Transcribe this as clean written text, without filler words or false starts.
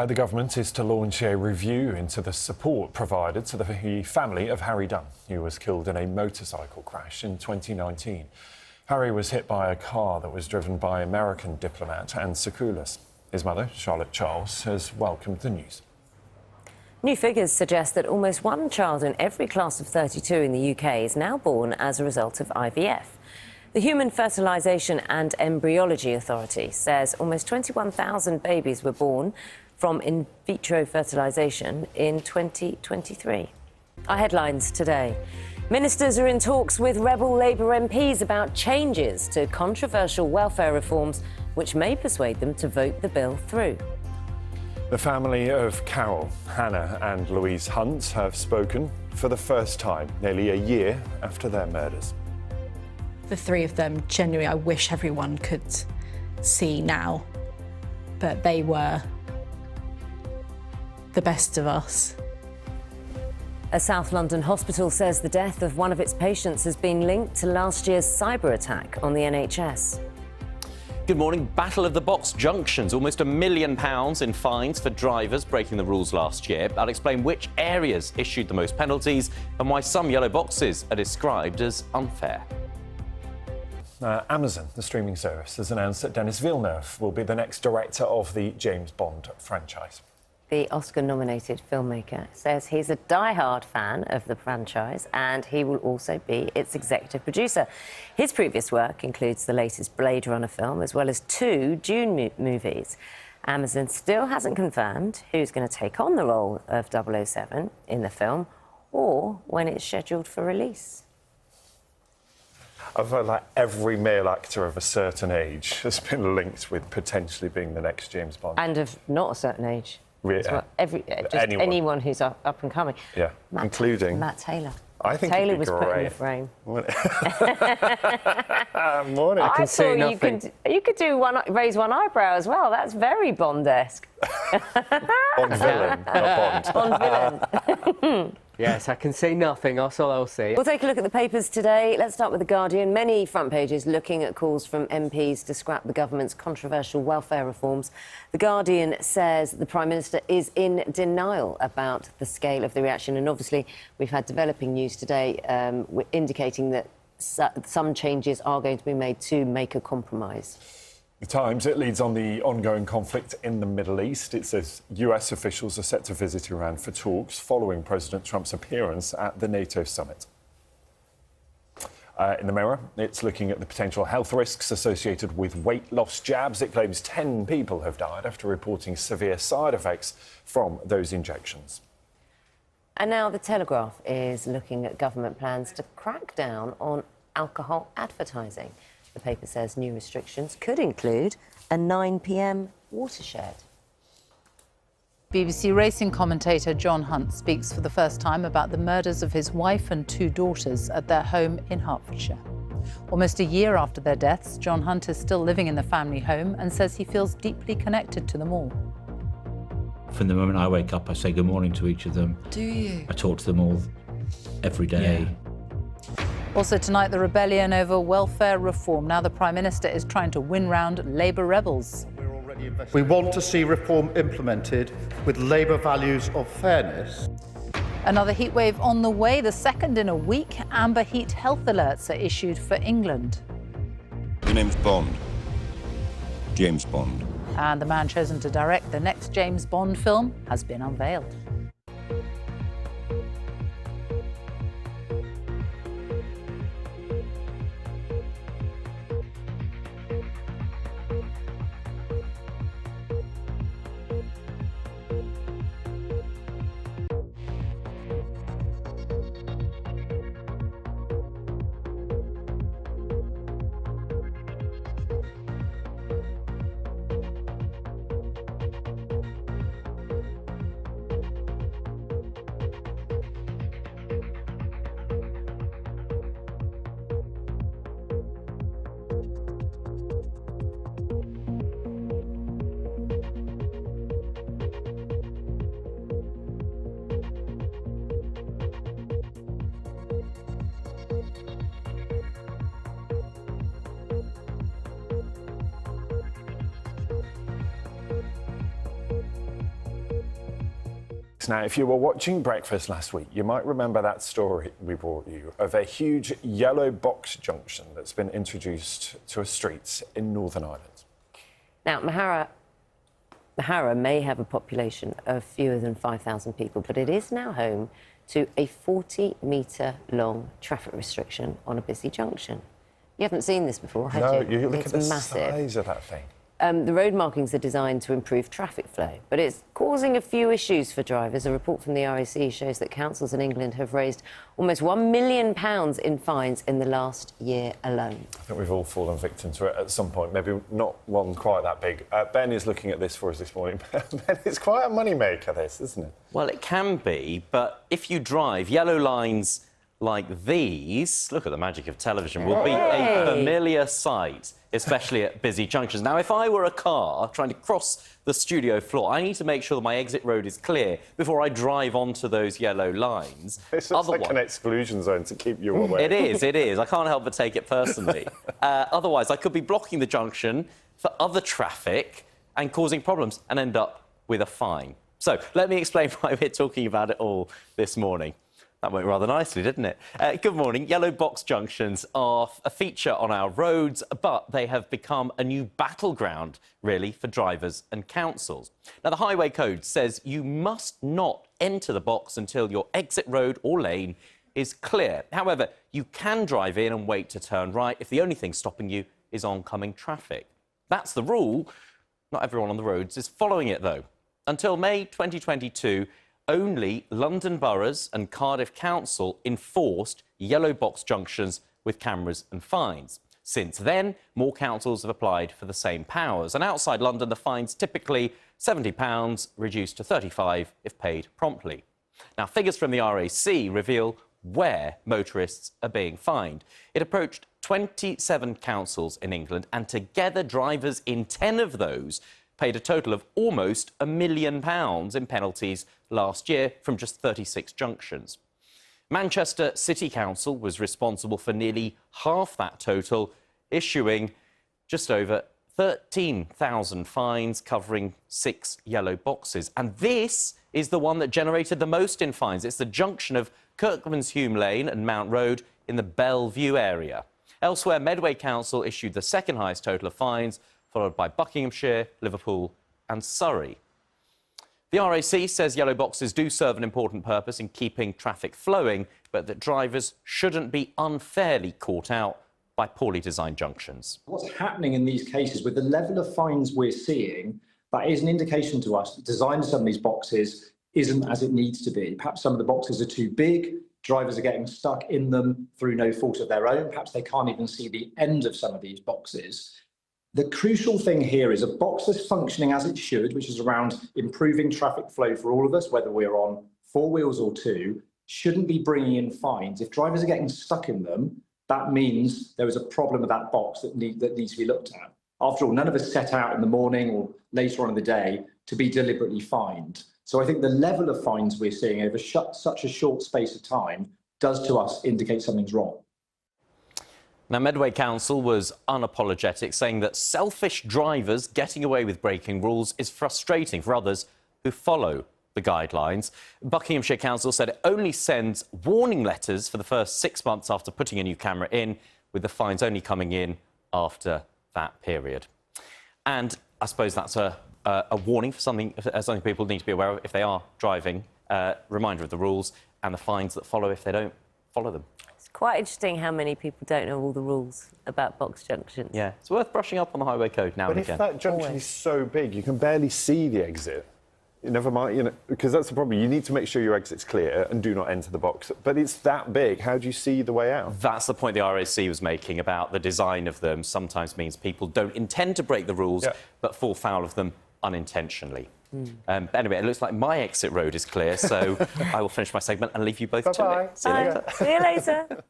The government is to launch a review into the support provided to the family of Harry Dunn, who was killed in a motorcycle crash in 2019. Harry was hit by a car that was driven by American diplomat Anne Secoulas. His mother, Charlotte Charles, has welcomed the news. New figures suggest that almost one child in every class of 32 in the UK is now born as a result of IVF. The Human Fertilisation and Embryology Authority says almost 21,000 babies were born from in vitro fertilisation in 2023. Our headlines today. Ministers are in talks with rebel Labour MPs about changes to controversial welfare reforms which may persuade them to vote the bill through. The family of Carol, Hannah and Louise Hunt have spoken for the first time, nearly a year after their murders. The three of them, genuinely, I wish everyone could see now, but they were the best of us. A South London hospital says the death of one of its patients has been linked to last year's cyber attack on the NHS. Good morning. Battle of the Box junctions. Almost £1 million in fines for drivers breaking the rules last year. I'll explain which areas issued the most penalties and why some yellow boxes are described as unfair. Amazon, the streaming service, has announced that Denis Villeneuve will be the next director of the James Bond franchise. The Oscar-nominated filmmaker says he's a die-hard fan of the franchise and he will also be its executive producer. His previous work includes the latest Blade Runner film as well as 2 Dune movies. Amazon still hasn't confirmed who's going to take on the role of 007 in the film or when it's scheduled for release. I feel like every male actor of a certain age has been linked with potentially being the next James Bond. And of not a certain age. Yeah. Anyone who's up and coming. Yeah, including Matt Taylor. I think Taylor he'd be was great. put in the frame. Morning. I thought you could raise one eyebrow as well. That's very Bond-esque. Bond villain, not Bond. Bond villain. Yes, I can say nothing, that's all I'll say. We'll take a look at the papers today. Let's start with The Guardian. Many front pages looking at calls from MPs to scrap the government's controversial welfare reforms. The Guardian says the Prime Minister is in denial about the scale of the reaction. And obviously, we've had developing news today indicating that some changes are going to be made to make a compromise. The Times, it leads on the ongoing conflict in the Middle East. It says US officials are set to visit Iran for talks following President Trump's appearance at the NATO summit. In the Mirror, it's looking at the potential health risks associated with weight loss jabs. It claims 10 people have died after reporting severe side effects from those injections. And now The Telegraph is looking at government plans to crack down on alcohol advertising. The paper says new restrictions could include a 9 p.m. watershed. BBC racing commentator John Hunt speaks for the first time about the murders of his wife and 2 daughters at their home in Hertfordshire. Almost a year after their deaths, John Hunt is still living in the family home and says he feels deeply connected to them all. From the moment I wake up, I say good morning to each of them. Do you? I talk to them all every day. Yeah. Also tonight, the rebellion over welfare reform. Now the Prime Minister is trying to win round Labour rebels. We want to see reform implemented with Labour values of fairness. Another heatwave on the way, the second in a week. Amber heat health alerts are issued for England. Your name's Bond. James Bond. And the man chosen to direct the next James Bond film has been unveiled. this. Now, if you were watching Breakfast last week, you might remember that story we brought you of a huge yellow box junction that's been introduced to a street in Northern Ireland. Now, Mahara may have a population of fewer than 5,000 people, but it is now home to a 40-metre-long traffic restriction on a busy junction. You haven't seen this before, have you? No, you look at the massive. size of that thing. The road markings are designed to improve traffic flow, but it's causing a few issues for drivers. A report from the RAC shows that councils in England have raised almost £1 million in fines in the last year alone. I think we've all fallen victim to it at some point, maybe not one quite that big. Ben is looking at this for us this morning. Ben, it's quite a moneymaker, this, isn't it? Well, it can be, but if you drive, yellow lines like these, look at the magic of television, will be a familiar sight, especially at busy junctions. Now, if I were a car trying to cross the studio floor, I need to make sure that my exit road is clear before I drive onto those yellow lines. It's just like an exclusion zone to keep you away. It is. I can't help but take it personally. Otherwise, I could be blocking the junction for other traffic and causing problems and end up with a fine. So, let me explain why we're talking about it all this morning. That went rather nicely, didn't it? Good morning. Yellow box junctions are a feature on our roads, but they have become a new battleground, really, for drivers and councils. Now, the Highway Code says you must not enter the box until your exit road or lane is clear. However, you can drive in and wait to turn right if the only thing stopping you is oncoming traffic. That's the rule. Not everyone on the roads is following it, though. Until May 2022, only London boroughs and Cardiff Council enforced yellow box junctions with cameras and fines. Since then, more councils have applied for the same powers. And outside London, the fine's typically £70, reduced to £35 if paid promptly. Now, figures from the RAC reveal where motorists are being fined. It approached 27 councils in England, and together drivers in 10 of those paid a total of almost £1 million in penalties last year from just 36 junctions. Manchester City Council was responsible for nearly half that total, issuing just over 13,000 fines covering 6 yellow boxes. And this is the one that generated the most in fines. It's the junction of Kirkmanshume Lane and Mount Road in the Bellevue area. Elsewhere, Medway Council issued the second highest total of fines, followed by Buckinghamshire, Liverpool and Surrey. The RAC says yellow boxes do serve an important purpose in keeping traffic flowing, but that drivers shouldn't be unfairly caught out by poorly designed junctions. What's happening in these cases with the level of fines we're seeing, that is an indication to us that the design of some of these boxes isn't as it needs to be. Perhaps some of the boxes are too big, drivers are getting stuck in them through no fault of their own, perhaps they can't even see the end of some of these boxes. The crucial thing here is a box that's functioning as it should, which is around improving traffic flow for all of us, whether we're on 4 wheels or 2, shouldn't be bringing in fines. If drivers are getting stuck in them, that means there is a problem with that box that needs to be looked at. After all, none of us set out in the morning or later on in the day to be deliberately fined. So I think the level of fines we're seeing over such a short space of time does to us indicate something's wrong. Now, Medway Council was unapologetic, saying that selfish drivers getting away with breaking rules is frustrating for others who follow the guidelines. Buckinghamshire Council said it only sends warning letters for the first 6 months after putting a new camera in, with the fines only coming in after that period. And I suppose that's a warning for something people need to be aware of if they are driving. Reminder of the rules and the fines that follow if they don't follow them. It's quite interesting how many people don't know all the rules about box junctions. Yeah, it's worth brushing up on the Highway Code now and again. But if that junction is so big, you can barely see the exit. Never mind, because that's the problem. You need to make sure your exit's clear and do not enter the box. But it's that big. How do you see the way out? That's the point the RAC was making about the design of them. Sometimes means people don't intend to break the rules, but fall foul of them unintentionally. But anyway, it looks like my exit road is clear, so I will finish my segment and leave you both to it. See you later.